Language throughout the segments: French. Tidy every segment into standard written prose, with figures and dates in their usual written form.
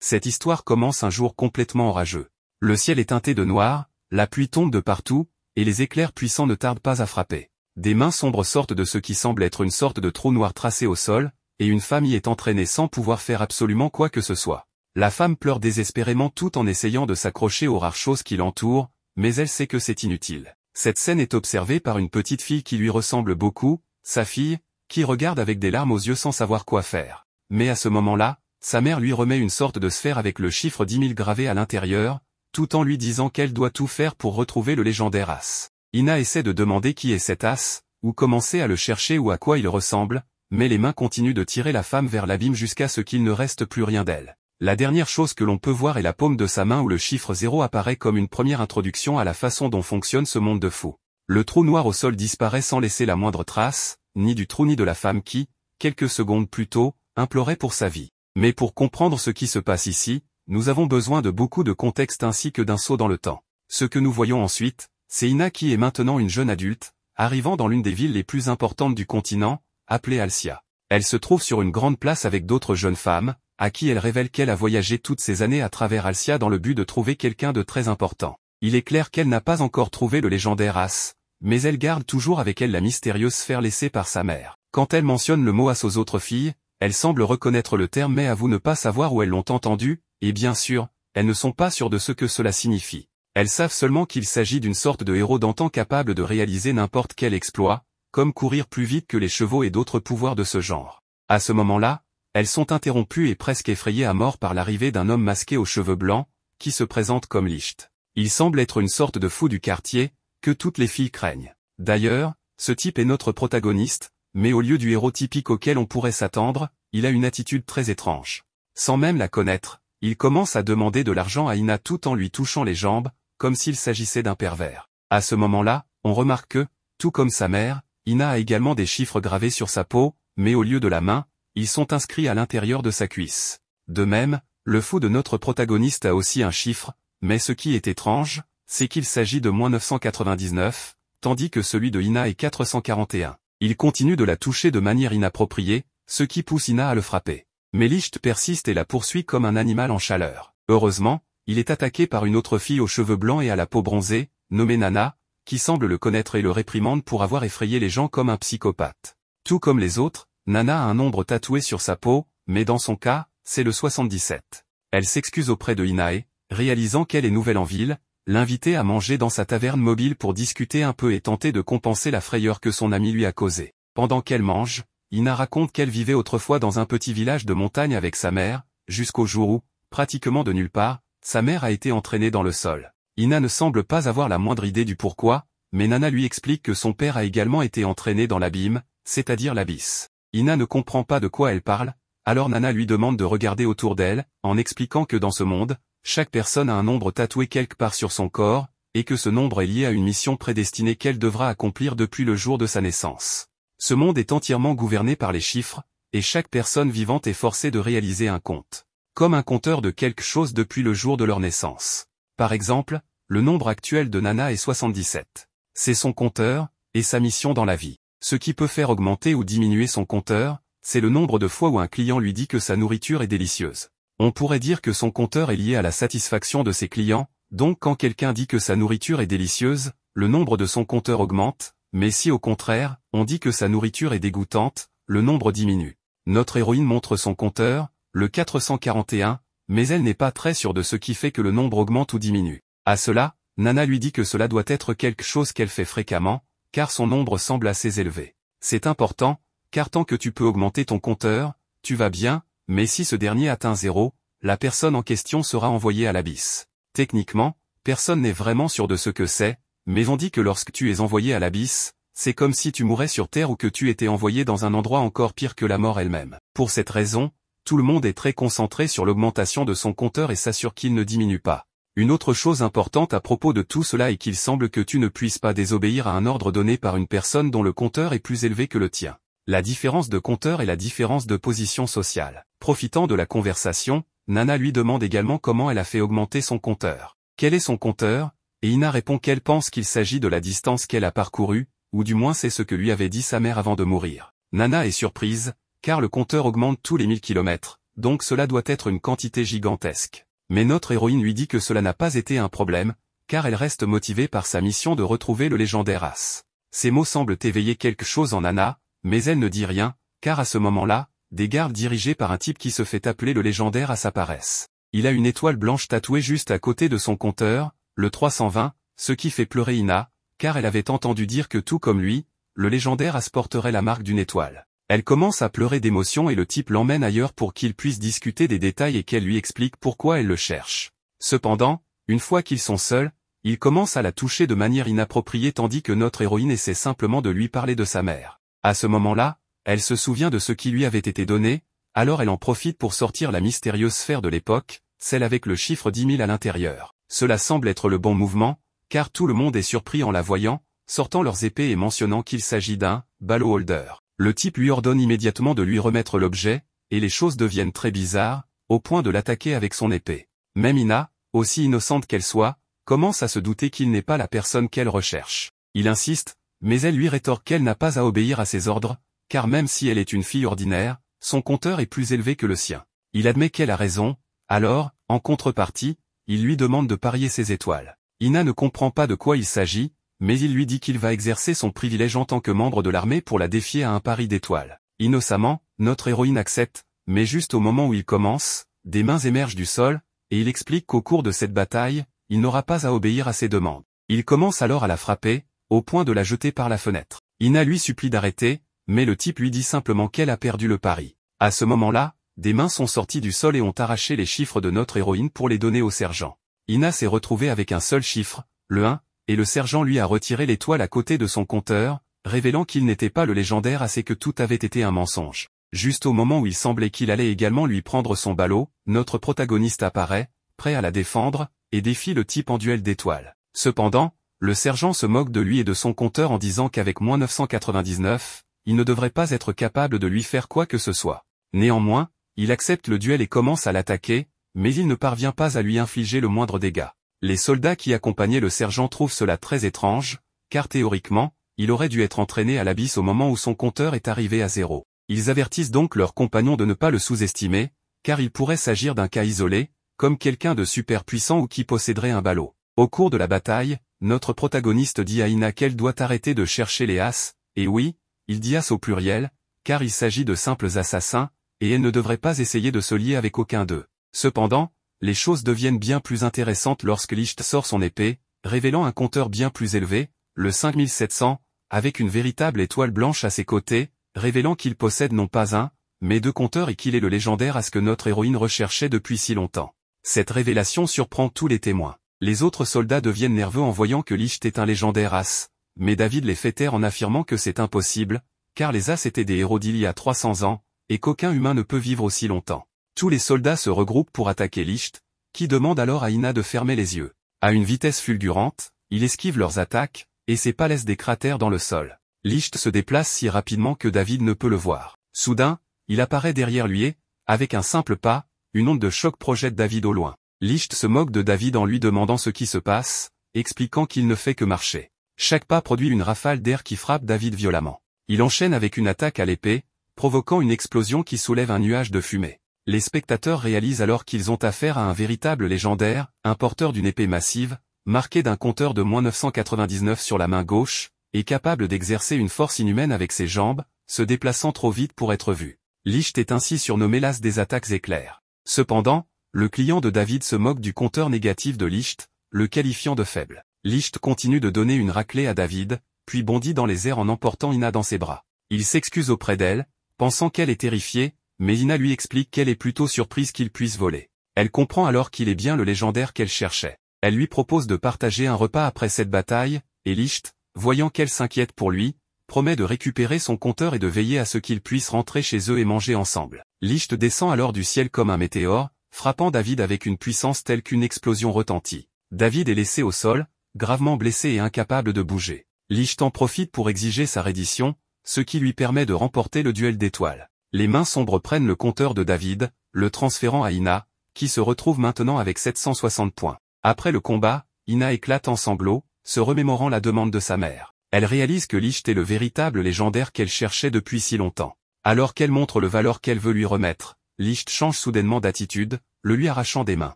Cette histoire commence un jour complètement orageux. Le ciel est teinté de noir, la pluie tombe de partout, et les éclairs puissants ne tardent pas à frapper. Des mains sombres sortent de ce qui semble être une sorte de trou noir tracé au sol, et une femme y est entraînée sans pouvoir faire absolument quoi que ce soit. La femme pleure désespérément tout en essayant de s'accrocher aux rares choses qui l'entourent, mais elle sait que c'est inutile. Cette scène est observée par une petite fille qui lui ressemble beaucoup, sa fille, qui regarde avec des larmes aux yeux sans savoir quoi faire. Mais à ce moment-là, sa mère lui remet une sorte de sphère avec le chiffre 10 000 gravé à l'intérieur, tout en lui disant qu'elle doit tout faire pour retrouver le légendaire as. Ina essaie de demander qui est cet as, ou commencer à le chercher ou à quoi il ressemble, mais les mains continuent de tirer la femme vers l'abîme jusqu'à ce qu'il ne reste plus rien d'elle. La dernière chose que l'on peut voir est la paume de sa main où le chiffre 0 apparaît comme une première introduction à la façon dont fonctionne ce monde de fous. Le trou noir au sol disparaît sans laisser la moindre trace, ni du trou ni de la femme qui, quelques secondes plus tôt, implorait pour sa vie. Mais pour comprendre ce qui se passe ici, nous avons besoin de beaucoup de contexte ainsi que d'un saut dans le temps. Ce que nous voyons ensuite, c'est Ina qui est maintenant une jeune adulte, arrivant dans l'une des villes les plus importantes du continent, appelée Alcia. Elle se trouve sur une grande place avec d'autres jeunes femmes, à qui elle révèle qu'elle a voyagé toutes ces années à travers Alcia dans le but de trouver quelqu'un de très important. Il est clair qu'elle n'a pas encore trouvé le légendaire as, mais elle garde toujours avec elle la mystérieuse sphère laissée par sa mère. Quand elle mentionne le mot as aux autres filles, elle semble reconnaître le terme mais avoue ne pas savoir où elles l'ont entendu, et bien sûr, elles ne sont pas sûres de ce que cela signifie. Elles savent seulement qu'il s'agit d'une sorte de héros d'antan capable de réaliser n'importe quel exploit, comme courir plus vite que les chevaux et d'autres pouvoirs de ce genre. À ce moment-là, elles sont interrompues et presque effrayées à mort par l'arrivée d'un homme masqué aux cheveux blancs, qui se présente comme Licht. Il semble être une sorte de fou du quartier, que toutes les filles craignent. D'ailleurs, ce type est notre protagoniste, mais au lieu du héros typique auquel on pourrait s'attendre, il a une attitude très étrange. Sans même la connaître, il commence à demander de l'argent à Ina tout en lui touchant les jambes, comme s'il s'agissait d'un pervers. À ce moment-là, on remarque que, tout comme sa mère, Ina a également des chiffres gravés sur sa peau, mais au lieu de la main, ils sont inscrits à l'intérieur de sa cuisse. De même, le fou de notre protagoniste a aussi un chiffre, mais ce qui est étrange, c'est qu'il s'agit de -999, tandis que celui de Ina est 441. Il continue de la toucher de manière inappropriée, ce qui pousse Ina à le frapper. Mais Licht persiste et la poursuit comme un animal en chaleur. Heureusement, il est attaqué par une autre fille aux cheveux blancs et à la peau bronzée, nommée Nana, qui semble le connaître et le réprimande pour avoir effrayé les gens comme un psychopathe. Tout comme les autres, Nana a un nombre tatoué sur sa peau, mais dans son cas, c'est le 77. Elle s'excuse auprès de Ina et, réalisant qu'elle est nouvelle en ville, l'invite à manger dans sa taverne mobile pour discuter un peu et tenter de compenser la frayeur que son ami lui a causée. Pendant qu'elle mange, Ina raconte qu'elle vivait autrefois dans un petit village de montagne avec sa mère, jusqu'au jour où, pratiquement de nulle part, sa mère a été entraînée dans le sol. Ina ne semble pas avoir la moindre idée du pourquoi, mais Nana lui explique que son père a également été entraîné dans l'abîme, c'est-à-dire l'abysse. Ina ne comprend pas de quoi elle parle, alors Nana lui demande de regarder autour d'elle, en expliquant que dans ce monde, chaque personne a un nombre tatoué quelque part sur son corps, et que ce nombre est lié à une mission prédestinée qu'elle devra accomplir depuis le jour de sa naissance. Ce monde est entièrement gouverné par les chiffres, et chaque personne vivante est forcée de réaliser un compte. Comme un compteur de quelque chose depuis le jour de leur naissance. Par exemple, le nombre actuel de Nana est 77. C'est son compteur, et sa mission dans la vie. Ce qui peut faire augmenter ou diminuer son compteur, c'est le nombre de fois où un client lui dit que sa nourriture est délicieuse. On pourrait dire que son compteur est lié à la satisfaction de ses clients, donc quand quelqu'un dit que sa nourriture est délicieuse, le nombre de son compteur augmente, mais si au contraire, on dit que sa nourriture est dégoûtante, le nombre diminue. Notre héroïne montre son compteur, le 441, mais elle n'est pas très sûre de ce qui fait que le nombre augmente ou diminue. À cela, Nana lui dit que cela doit être quelque chose qu'elle fait fréquemment, car son nombre semble assez élevé. C'est important, car tant que tu peux augmenter ton compteur, tu vas bien, mais si ce dernier atteint 0, la personne en question sera envoyée à l'abysse. Techniquement, personne n'est vraiment sûr de ce que c'est, mais on dit que lorsque tu es envoyé à l'abysse, c'est comme si tu mourais sur Terre ou que tu étais envoyé dans un endroit encore pire que la mort elle-même. Pour cette raison, tout le monde est très concentré sur l'augmentation de son compteur et s'assure qu'il ne diminue pas. Une autre chose importante à propos de tout cela est qu'il semble que tu ne puisses pas désobéir à un ordre donné par une personne dont le compteur est plus élevé que le tien. La différence de compteur est la différence de position sociale. Profitant de la conversation, Nana lui demande également comment elle a fait augmenter son compteur. Quel est son compteur? Et Ina répond qu'elle pense qu'il s'agit de la distance qu'elle a parcourue, ou du moins c'est ce que lui avait dit sa mère avant de mourir. Nana est surprise, car le compteur augmente tous les 1000 km, donc cela doit être une quantité gigantesque. Mais notre héroïne lui dit que cela n'a pas été un problème, car elle reste motivée par sa mission de retrouver le légendaire As. Ces mots semblent éveiller quelque chose en Anna, mais elle ne dit rien, car à ce moment-là, des gardes dirigés par un type qui se fait appeler le légendaire As apparaissent. Il a une étoile blanche tatouée juste à côté de son compteur, le 320, ce qui fait pleurer Ina, car elle avait entendu dire que tout comme lui, le légendaire As porterait la marque d'une étoile. Elle commence à pleurer d'émotion et le type l'emmène ailleurs pour qu'il puisse discuter des détails et qu'elle lui explique pourquoi elle le cherche. Cependant, une fois qu'ils sont seuls, il commence à la toucher de manière inappropriée tandis que notre héroïne essaie simplement de lui parler de sa mère. À ce moment-là, elle se souvient de ce qui lui avait été donné, alors elle en profite pour sortir la mystérieuse sphère de l'époque, celle avec le chiffre 10 000 à l'intérieur. Cela semble être le bon mouvement, car tout le monde est surpris en la voyant, sortant leurs épées et mentionnant qu'il s'agit d'un ballot holder. Le type lui ordonne immédiatement de lui remettre l'objet, et les choses deviennent très bizarres, au point de l'attaquer avec son épée. Même Ina, aussi innocente qu'elle soit, commence à se douter qu'il n'est pas la personne qu'elle recherche. Il insiste, mais elle lui rétorque qu'elle n'a pas à obéir à ses ordres, car même si elle est une fille ordinaire, son compteur est plus élevé que le sien. Il admet qu'elle a raison, alors, en contrepartie, il lui demande de parier ses étoiles. Ina ne comprend pas de quoi il s'agit, mais il lui dit qu'il va exercer son privilège en tant que membre de l'armée pour la défier à un pari d'étoiles. Innocemment, notre héroïne accepte, mais juste au moment où il commence, des mains émergent du sol, et il explique qu'au cours de cette bataille, il n'aura pas à obéir à ses demandes. Il commence alors à la frapper, au point de la jeter par la fenêtre. Ina lui supplie d'arrêter, mais le type lui dit simplement qu'elle a perdu le pari. À ce moment-là, des mains sont sorties du sol et ont arraché les chiffres de notre héroïne pour les donner au sergent. Ina s'est retrouvée avec un seul chiffre, le 1, et le sergent lui a retiré l'étoile à côté de son compteur, révélant qu'il n'était pas le légendaire As et que tout avait été un mensonge. Juste au moment où il semblait qu'il allait également lui prendre son ballot, notre protagoniste apparaît, prêt à la défendre, et défie le type en duel d'étoiles. Cependant, le sergent se moque de lui et de son compteur en disant qu'avec moins 999, il ne devrait pas être capable de lui faire quoi que ce soit. Néanmoins, il accepte le duel et commence à l'attaquer, mais il ne parvient pas à lui infliger le moindre dégât. Les soldats qui accompagnaient le sergent trouvent cela très étrange, car théoriquement, il aurait dû être entraîné à l'abysse au moment où son compteur est arrivé à 0. Ils avertissent donc leurs compagnons de ne pas le sous-estimer, car il pourrait s'agir d'un cas isolé, comme quelqu'un de super puissant ou qui posséderait un ballot. Au cours de la bataille, notre protagoniste dit à Ina qu'elle doit arrêter de chercher les As, et oui, il dit As au pluriel, car il s'agit de simples assassins, et elle ne devrait pas essayer de se lier avec aucun d'eux. Cependant, les choses deviennent bien plus intéressantes lorsque Licht sort son épée, révélant un compteur bien plus élevé, le 5700, avec une véritable étoile blanche à ses côtés, révélant qu'il possède non pas un, mais deux compteurs et qu'il est le légendaire As que notre héroïne recherchait depuis si longtemps. Cette révélation surprend tous les témoins. Les autres soldats deviennent nerveux en voyant que Licht est un légendaire As, mais David les fait taire en affirmant que c'est impossible, car les As étaient des héros d'il y a 300 ans, et qu'aucun humain ne peut vivre aussi longtemps. Tous les soldats se regroupent pour attaquer Licht, qui demande alors à Ina de fermer les yeux. À une vitesse fulgurante, il esquive leurs attaques, et ses pas laissent des cratères dans le sol. Licht se déplace si rapidement que David ne peut le voir. Soudain, il apparaît derrière lui et, avec un simple pas, une onde de choc projette David au loin. Licht se moque de David en lui demandant ce qui se passe, expliquant qu'il ne fait que marcher. Chaque pas produit une rafale d'air qui frappe David violemment. Il enchaîne avec une attaque à l'épée, provoquant une explosion qui soulève un nuage de fumée. Les spectateurs réalisent alors qu'ils ont affaire à un véritable légendaire, un porteur d'une épée massive, marqué d'un compteur de moins 999 sur la main gauche, et capable d'exercer une force inhumaine avec ses jambes, se déplaçant trop vite pour être vu. Licht est ainsi surnommé l'As des attaques éclairs. Cependant, le client de David se moque du compteur négatif de Licht, le qualifiant de faible. Licht continue de donner une raclée à David, puis bondit dans les airs en emportant Ina dans ses bras. Il s'excuse auprès d'elle, pensant qu'elle est terrifiée, mais Ina lui explique qu'elle est plutôt surprise qu'il puisse voler. Elle comprend alors qu'il est bien le légendaire qu'elle cherchait. Elle lui propose de partager un repas après cette bataille, et Licht, voyant qu'elle s'inquiète pour lui, promet de récupérer son compteur et de veiller à ce qu'ils puissent rentrer chez eux et manger ensemble. Licht descend alors du ciel comme un météore, frappant David avec une puissance telle qu'une explosion retentit. David est laissé au sol, gravement blessé et incapable de bouger. Licht en profite pour exiger sa reddition, ce qui lui permet de remporter le duel d'étoiles. Les mains sombres prennent le compteur de David, le transférant à Ina, qui se retrouve maintenant avec 760 points. Après le combat, Ina éclate en sanglots, se remémorant la demande de sa mère. Elle réalise que Licht est le véritable légendaire qu'elle cherchait depuis si longtemps. Alors qu'elle montre le valeur qu'elle veut lui remettre, Licht change soudainement d'attitude, le lui arrachant des mains.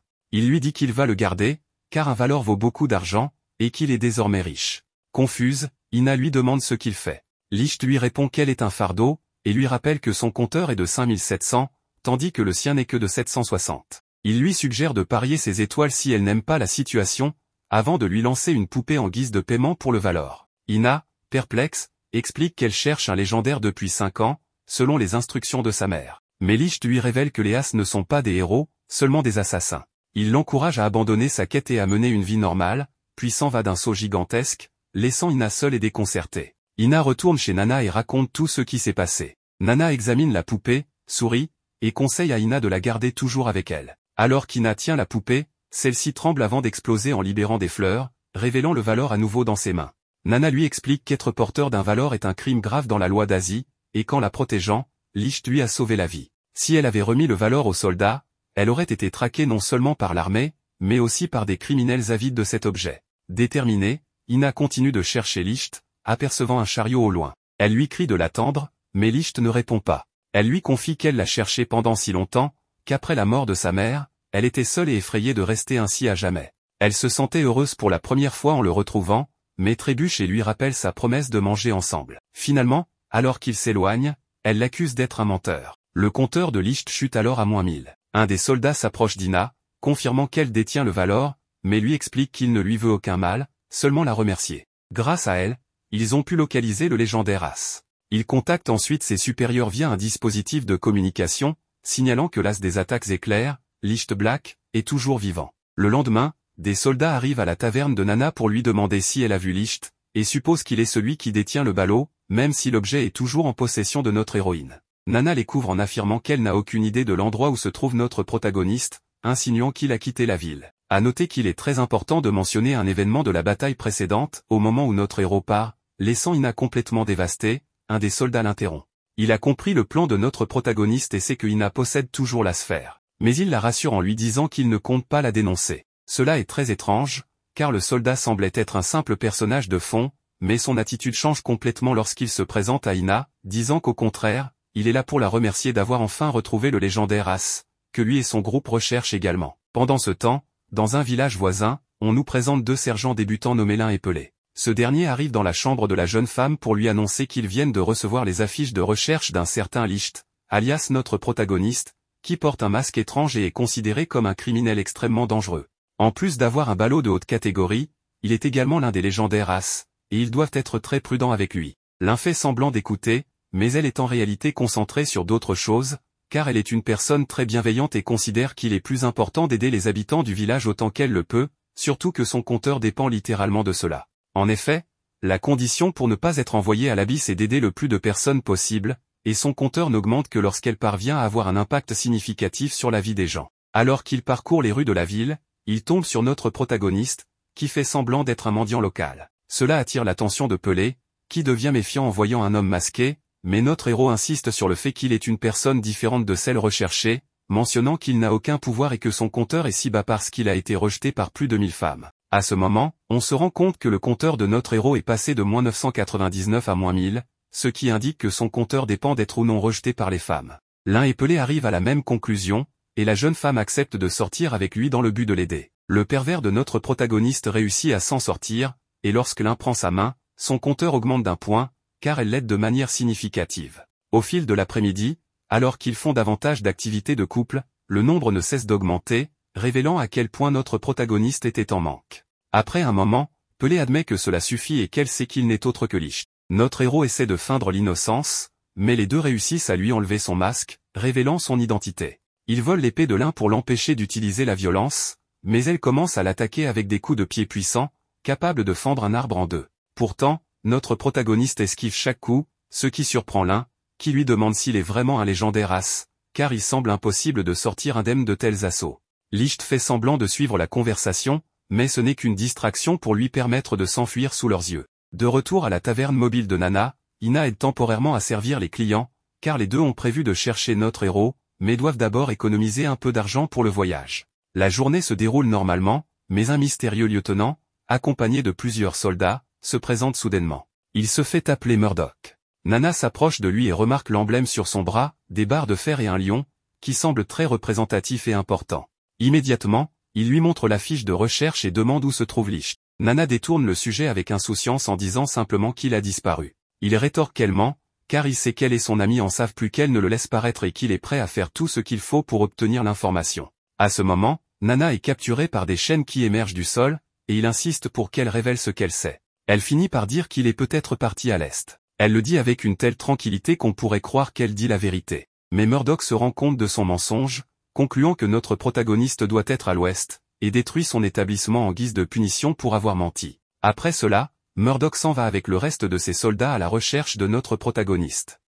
Il lui dit qu'il va le garder, car un Valor vaut beaucoup d'argent, et qu'il est désormais riche. Confuse, Ina lui demande ce qu'il fait. Licht lui répond qu'elle est un fardeau, et lui rappelle que son compteur est de 5700, tandis que le sien n'est que de 760. Il lui suggère de parier ses étoiles si elle n'aime pas la situation, avant de lui lancer une poupée en guise de paiement pour le Valor. Ina, perplexe, explique qu'elle cherche un légendaire depuis 5 ans, selon les instructions de sa mère. Mais Licht lui révèle que les As ne sont pas des héros, seulement des assassins. Il l'encourage à abandonner sa quête et à mener une vie normale, puis s'en va d'un saut gigantesque, laissant Ina seule et déconcertée. Ina retourne chez Nana et raconte tout ce qui s'est passé. Nana examine la poupée, sourit, et conseille à Ina de la garder toujours avec elle. Alors qu'Ina tient la poupée, celle-ci tremble avant d'exploser en libérant des fleurs, révélant le Valor à nouveau dans ses mains. Nana lui explique qu'être porteur d'un Valor est un crime grave dans la loi d'Asie, et qu'en la protégeant, Licht lui a sauvé la vie. Si elle avait remis le Valor aux soldats, elle aurait été traquée non seulement par l'armée, mais aussi par des criminels avides de cet objet. Déterminée, Ina continue de chercher Licht, apercevant un chariot au loin. Elle lui crie de l'attendre, mais Licht ne répond pas. Elle lui confie qu'elle l'a cherché pendant si longtemps, qu'après la mort de sa mère, elle était seule et effrayée de rester ainsi à jamais. Elle se sentait heureuse pour la première fois en le retrouvant, mais trébuche et lui rappelle sa promesse de manger ensemble. Finalement, alors qu'il s'éloigne, elle l'accuse d'être un menteur. Le compteur de Licht chute alors à -1000. Un des soldats s'approche d'Ina, confirmant qu'elle détient le Valor, mais lui explique qu'il ne lui veut aucun mal, seulement la remercier. Grâce à elle, ils ont pu localiser le légendaire As. Il contacte ensuite ses supérieurs via un dispositif de communication, signalant que l'As des attaques éclairs, Licht Black, est toujours vivant. Le lendemain, des soldats arrivent à la taverne de Nana pour lui demander si elle a vu Licht, et supposent qu'il est celui qui détient le ballot, même si l'objet est toujours en possession de notre héroïne. Nana les couvre en affirmant qu'elle n'a aucune idée de l'endroit où se trouve notre protagoniste, insinuant qu'il a quitté la ville. À noter qu'il est très important de mentionner un événement de la bataille précédente, au moment où notre héros part, laissant Ina complètement dévastée, un des soldats l'interrompt. Il a compris le plan de notre protagoniste et sait que Ina possède toujours la sphère. Mais il la rassure en lui disant qu'il ne compte pas la dénoncer. Cela est très étrange, car le soldat semblait être un simple personnage de fond, mais son attitude change complètement lorsqu'il se présente à Ina, disant qu'au contraire, il est là pour la remercier d'avoir enfin retrouvé le légendaire As, que lui et son groupe recherchent également. Pendant ce temps, dans un village voisin, on nous présente 2 sergents débutants nommés Lin et Pelé. Ce dernier arrive dans la chambre de la jeune femme pour lui annoncer qu'ils viennent de recevoir les affiches de recherche d'un certain Licht, alias notre protagoniste, qui porte un masque étrange et est considéré comme un criminel extrêmement dangereux. En plus d'avoir un ballot de haute catégorie, il est également l'un des légendaires As, et ils doivent être très prudents avec lui. L'un fait semblant d'écouter, mais elle est en réalité concentrée sur d'autres choses, car elle est une personne très bienveillante et considère qu'il est plus important d'aider les habitants du village autant qu'elle le peut, surtout que son compteur dépend littéralement de cela. En effet, la condition pour ne pas être envoyée à l'abysse est d'aider le plus de personnes possible, et son compteur n'augmente que lorsqu'elle parvient à avoir un impact significatif sur la vie des gens. Alors qu'il parcourt les rues de la ville, il tombe sur notre protagoniste, qui fait semblant d'être un mendiant local. Cela attire l'attention de Pelé, qui devient méfiant en voyant un homme masqué, mais notre héros insiste sur le fait qu'il est une personne différente de celle recherchée, mentionnant qu'il n'a aucun pouvoir et que son compteur est si bas parce qu'il a été rejeté par plus de 1000 femmes. À ce moment, on se rend compte que le compteur de notre héros est passé de -999 à -1000, ce qui indique que son compteur dépend d'être ou non rejeté par les femmes. Lin et Pelé arrivent à la même conclusion, et la jeune femme accepte de sortir avec lui dans le but de l'aider. Le pervers de notre protagoniste réussit à s'en sortir, et lorsque Lin prend sa main, son compteur augmente d'1 point, car elle l'aide de manière significative. Au fil de l'après-midi, alors qu'ils font davantage d'activités de couple, le nombre ne cesse d'augmenter, révélant à quel point notre protagoniste était en manque. Après un moment, Pelé admet que cela suffit et qu'elle sait qu'il n'est autre que Licht. Notre héros essaie de feindre l'innocence, mais les deux réussissent à lui enlever son masque, révélant son identité. Il vole l'épée de Lin pour l'empêcher d'utiliser la violence, mais elle commence à l'attaquer avec des coups de pied puissants, capables de fendre un arbre en 2. Pourtant, notre protagoniste esquive chaque coup, ce qui surprend Lin, qui lui demande s'il est vraiment un légendaire As, car il semble impossible de sortir indemne de tels assauts. Licht fait semblant de suivre la conversation, mais ce n'est qu'une distraction pour lui permettre de s'enfuir sous leurs yeux. De retour à la taverne mobile de Nana, Ina aide temporairement à servir les clients, car les deux ont prévu de chercher notre héros, mais doivent d'abord économiser un peu d'argent pour le voyage. La journée se déroule normalement, mais un mystérieux lieutenant, accompagné de plusieurs soldats, se présente soudainement. Il se fait appeler Murdoch. Nana s'approche de lui et remarque l'emblème sur son bras, des barres de fer et un lion, qui semble très représentatif et important. Immédiatement, il lui montre la fiche de recherche et demande où se trouve Licht. Nana détourne le sujet avec insouciance en disant simplement qu'il a disparu. Il rétorque qu'elle ment, car il sait qu'elle et son ami en savent plus qu'elle ne le laisse paraître et qu'il est prêt à faire tout ce qu'il faut pour obtenir l'information. À ce moment, Nana est capturée par des chaînes qui émergent du sol, et il insiste pour qu'elle révèle ce qu'elle sait. Elle finit par dire qu'il est peut-être parti à l'est. Elle le dit avec une telle tranquillité qu'on pourrait croire qu'elle dit la vérité. Mais Murdoch se rend compte de son mensonge, concluant que notre protagoniste doit être à l'ouest, et détruit son établissement en guise de punition pour avoir menti. Après cela, Murdoch s'en va avec le reste de ses soldats à la recherche de notre protagoniste.